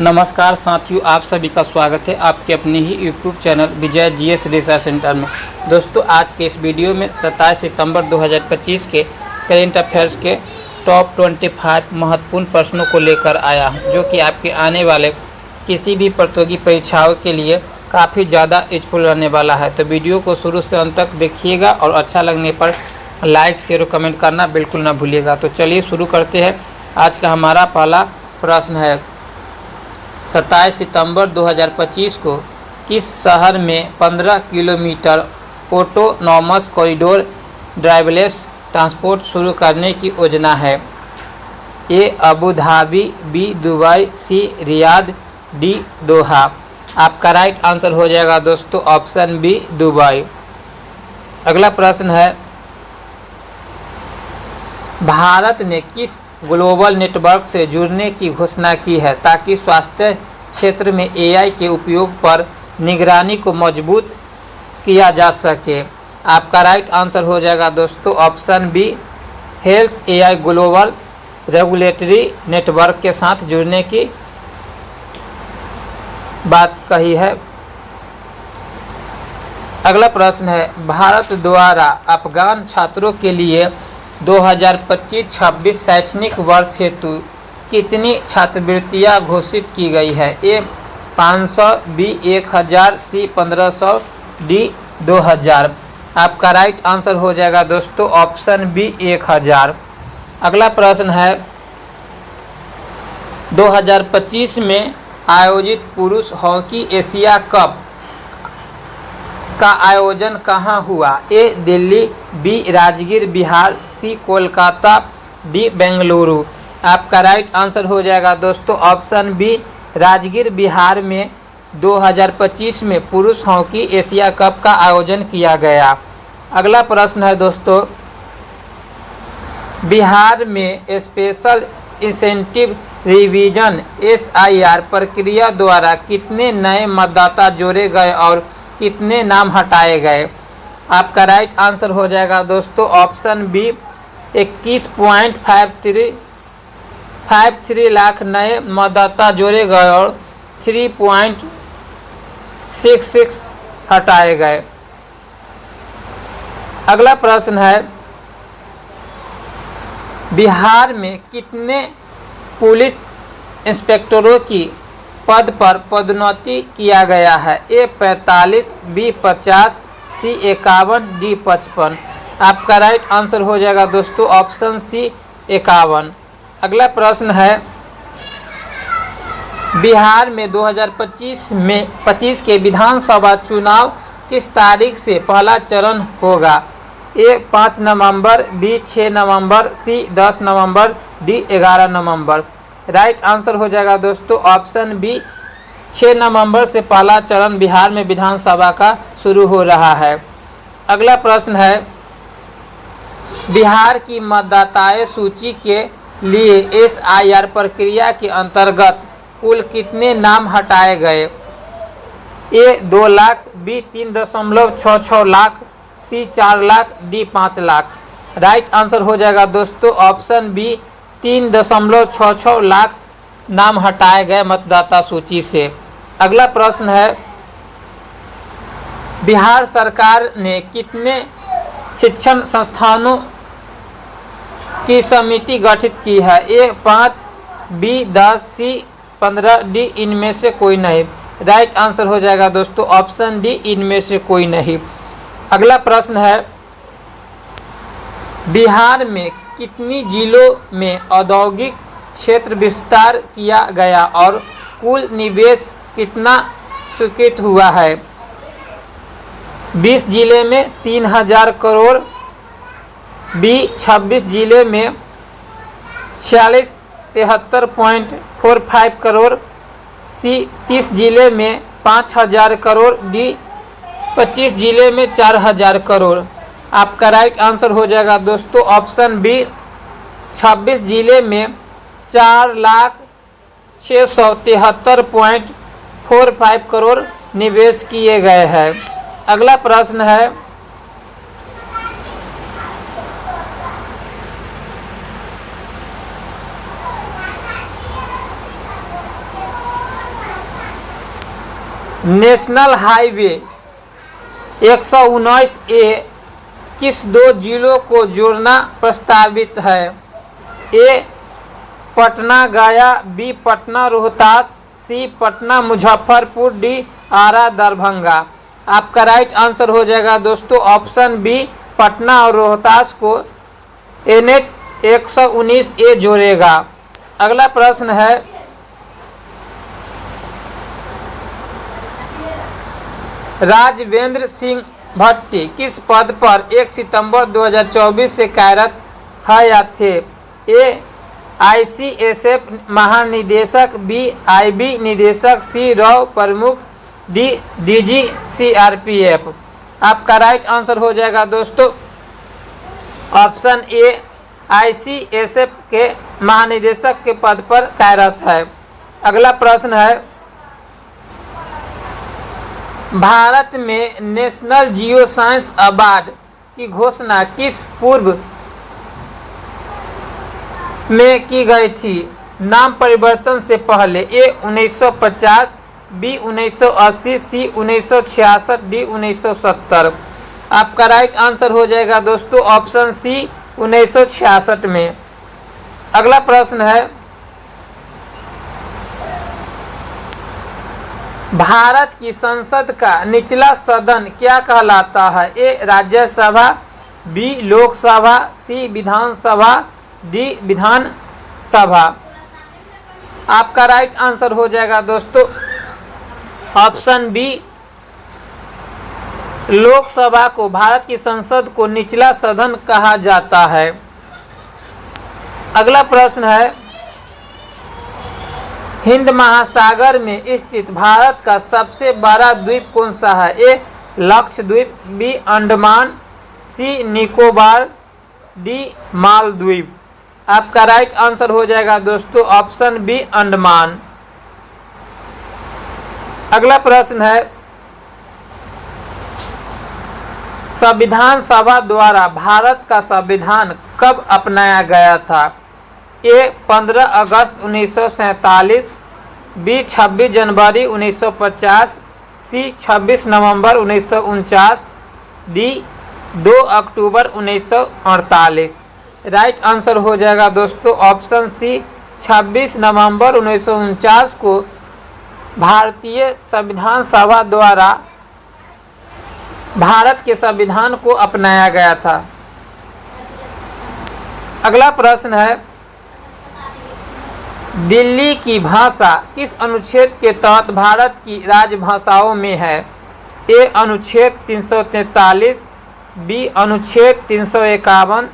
नमस्कार साथियों, आप सभी का स्वागत है आपके अपने ही यूट्यूब चैनल विजय जीएस रिसर्च सेंटर में। दोस्तों, आज के इस वीडियो में 27 सितंबर 2025 के करेंट अफेयर्स के टॉप 25 महत्वपूर्ण प्रश्नों को लेकर आया हूं, जो कि आपके आने वाले किसी भी प्रतियोगी परीक्षाओं के लिए काफ़ी ज़्यादा यूजफुल रहने वाला है। तो वीडियो को शुरू से अंत तक देखिएगा और अच्छा लगने पर लाइक शेयर और कमेंट करना बिल्कुल ना भूलिएगा। तो चलिए शुरू करते हैं। आज का हमारा पहला प्रश्न है, 27 सितंबर 2025 को किस शहर में 15 kilometre autonomous corridor driveless transport शुरू करने की योजना है? ए अबू धाबी, बी दुबई, सी रियाद, डी दोहा। आपका राइट आंसर हो जाएगा दोस्तों ऑप्शन बी दुबई। अगला प्रश्न है, भारत ने किस ग्लोबल नेटवर्क से जुड़ने की घोषणा की है ताकि स्वास्थ्य क्षेत्र में एआई के उपयोग पर निगरानी को मजबूत किया जा सके? आपका राइट आंसर हो जाएगा दोस्तों option B health AI global regulatory network के साथ जुड़ने की बात कही है। अगला प्रश्न है, भारत द्वारा अफगान छात्रों के लिए 2025-26 शैक्षणिक वर्ष हेतु कितनी छात्रवृत्तियां घोषित की गई है? ए 500, बी 1000, सी 1500, डी 2000। आपका राइट आंसर हो जाएगा दोस्तों ऑप्शन बी 1000। अगला प्रश्न है, 2025 में आयोजित पुरुष हॉकी एशिया कप का आयोजन कहाँ हुआ? ए दिल्ली, बी राजगीर बिहार, सी कोलकाता, डी बेंगलुरु। आपका राइट आंसर हो जाएगा दोस्तों ऑप्शन बी राजगीर बिहार में 2025 में पुरुष हॉकी एशिया कप का आयोजन किया गया। अगला प्रश्न है दोस्तों, बिहार में स्पेशल इंसेंटिव रिवीजन SIR प्रक्रिया द्वारा कितने नए मतदाता जोड़े गए और कितने नाम हटाए गए? आपका राइट आंसर हो जाएगा दोस्तों ऑप्शन बी 21.53 लाख नए मतदाता जोड़े गए और 3.66 हटाए गए। अगला प्रश्न है, बिहार में कितने पुलिस इंस्पेक्टरों की पद पर पदोन्नति किया गया है? ए 45, बी 50, सी 51, डी 55। आपका राइट आंसर हो जाएगा दोस्तों ऑप्शन सी 51। अगला प्रश्न है, बिहार में 2025 के विधानसभा चुनाव किस तारीख से पहला चरण होगा? ए 5 नवंबर, बी 6 नवंबर, सी 10 नवंबर, डी 11 नवंबर। राइट आंसर हो जाएगा दोस्तों ऑप्शन बी 6 नवंबर से पहला चरण बिहार में विधानसभा का शुरू हो रहा है। अगला प्रश्न है, बिहार की मतदाता सूची के लिए SIR प्रक्रिया के अंतर्गत कुल कितने नाम हटाए गए? ए 2 लाख, बी 3.66 लाख, सी 4 lakh, D 5 lakh. Right answer हो जाएगा दोस्तों ऑप्शन बी 3.66 लाख नाम हटाए गए मतदाता सूची से। अगला प्रश्न है, बिहार सरकार ने कितने शिक्षण संस्थानों की समिति गठित की है? ए 5, बी 10, सी 15, डी इनमें से कोई नहीं। राइट आंसर हो जाएगा दोस्तों ऑप्शन डी इनमें से कोई नहीं। अगला प्रश्न है, बिहार में कितनी जिलों में औद्योगिक क्षेत्र विस्तार किया गया और कुल निवेश कितना स्वीकृत हुआ है? 20 जिले में 3000 करोड़, बी 26 जिले में 43.45 करोड़, सी 30 जिले में 5000 करोड़, डी 25 जिले में 4000 करोड़। आपका राइट आंसर हो जाएगा दोस्तों ऑप्शन बी 26 जिले में 4,673.45 करोड़ निवेश किए गए हैं। अगला प्रश्न है, नेशनल हाईवे 119A किस दो जिलों को जोड़ना प्रस्तावित है? ए पटना गया, बी पटना रोहतास, सी पटना मुजफ्फरपुर, डी आरा दरभंगा। आपका राइट आंसर हो जाएगा दोस्तों ऑप्शन बी, पटना और रोहतास को NH 119A जोड़ेगा। अगला प्रश्न है, राजवेंद्र सिंह भट्टी किस पद पर 1 सितंबर 2024 से कार्यरत है या थे? ए ICSF महानिदेशक, बी IB निदेशक, सी रॉ प्रमुख, डी DG CRPF। आपका राइट आंसर हो जाएगा दोस्तों ऑप्शन ए, ICSF के महानिदेशक के पद पर कार्यरत है। अगला प्रश्न है, भारत में नेशनल जियो साइंस अवार्ड की घोषणा किस पूर्व में की गई थी? नाम परिवर्तन से पहले। ए 1950, बी 1980, सी 1966, डी 1970। आपका राइट आंसर हो जाएगा दोस्तों ऑप्शन सी 1966 में। अगला प्रश्न है, भारत की संसद का निचला सदन क्या कहलाता है? ए राज्यसभा, बी लोकसभा, सी विधानसभा, डी विधानसभा। आपका राइट आंसर हो जाएगा दोस्तों ऑप्शन बी, लोकसभा को भारत की संसद को निचला सदन कहा जाता है। अगला प्रश्न है, हिंद महासागर में स्थित भारत का सबसे बड़ा द्वीप कौन सा है? ए लक्षद्वीप, बी अंडमान, सी निकोबार, डी मालदीव। आपका राइट आंसर हो जाएगा दोस्तों ऑप्शन बी अंडमान। अगला प्रश्न है, संविधान सभा द्वारा भारत का संविधान कब अपनाया गया था? ए 15 अगस्त 1947, बी 26 जनवरी 1950, सी 26 नवंबर 1949, डी 2 अक्टूबर 1948। राइट आंसर हो जाएगा दोस्तों ऑप्शन सी 26 नवंबर 1949 को भारतीय संविधान सभा द्वारा भारत के संविधान को अपनाया गया था। अगला प्रश्न है, दिल्ली की भाषा किस अनुच्छेद के तहत भारत की राजभाषाओं में है? ए अनुच्छेद 343, बी अनुच्छेद 351,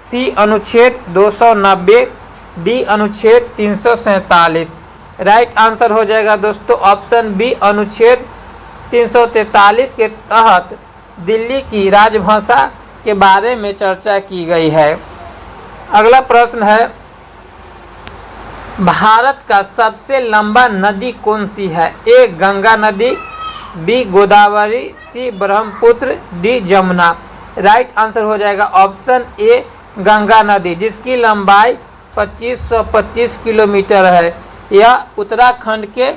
सी अनुच्छेद 290, डी अनुच्छेद 347। राइट आंसर हो जाएगा दोस्तों ऑप्शन बी अनुच्छेद 343 के तहत दिल्ली की राजभाषा के बारे में चर्चा की गई है। अगला प्रश्न है, भारत का सबसे लंबा नदी कौन सी है? ए गंगा नदी, B Godavari, C Brahmaputra, D Jamuna. Right answer हो जाएगा ऑप्शन ए गंगा नदी, जिसकी लंबाई 2525 किलोमीटर है। यह उत्तराखंड के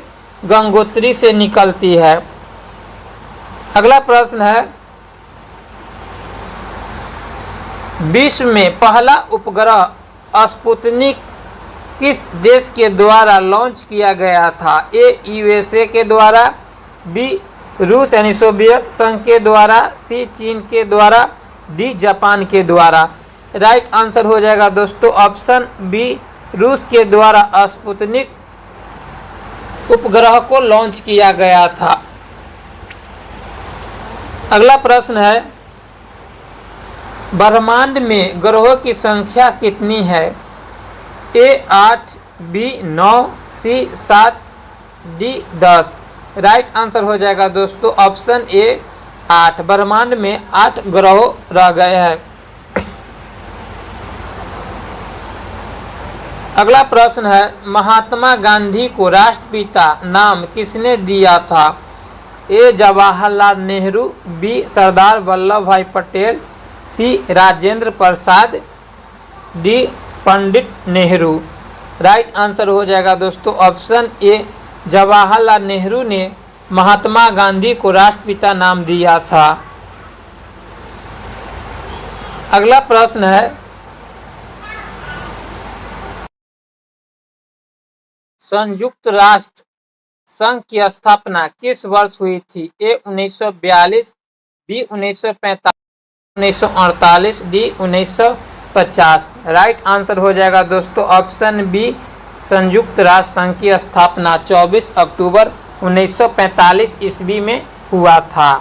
गंगोत्री से निकलती है। अगला प्रश्न है, विश्व में पहला उपग्रह स्पुतनिक किस देश के द्वारा लॉन्च किया गया था? ए USA के द्वारा, बी रूस यानी सोवियत संघ के द्वारा, सी चीन के द्वारा, डी जापान के द्वारा। राइट आंसर हो जाएगा दोस्तों ऑप्शन बी रूस के द्वारा स्पुतनिक उपग्रह को लॉन्च किया गया था। अगला प्रश्न है, ब्रह्मांड में ग्रहों की संख्या कितनी है? ए 8, बी 9, सी 7, डी 10। राइट आंसर हो जाएगा दोस्तों ऑप्शन ए 8। ब्रह्मांड में 8 ग्रह रह गए हैं। अगला प्रश्न है, महात्मा गांधी को राष्ट्रपिता नाम किसने दिया था? ए जवाहरलाल नेहरू, बी सरदार वल्लभ भाई पटेल, सी Rajendra Prasad, D Pandit Nehru. Right answer हो जाएगा दोस्तों ऑप्शन ए जवाहरलाल नेहरू ने महात्मा गांधी को राष्ट्रपिता नाम दिया था? अगला प्रश्न है, संयुक्त राष्ट्र संघ की स्थापना किस वर्ष हुई थी? ए 1942, बी 1945, 1948, डी 1950। राइट आंसर हो जाएगा दोस्तों ऑप्शन बी, संयुक्त राष्ट्र संघ की स्थापना 24 अक्टूबर 1945 ईस्वी में हुआ था।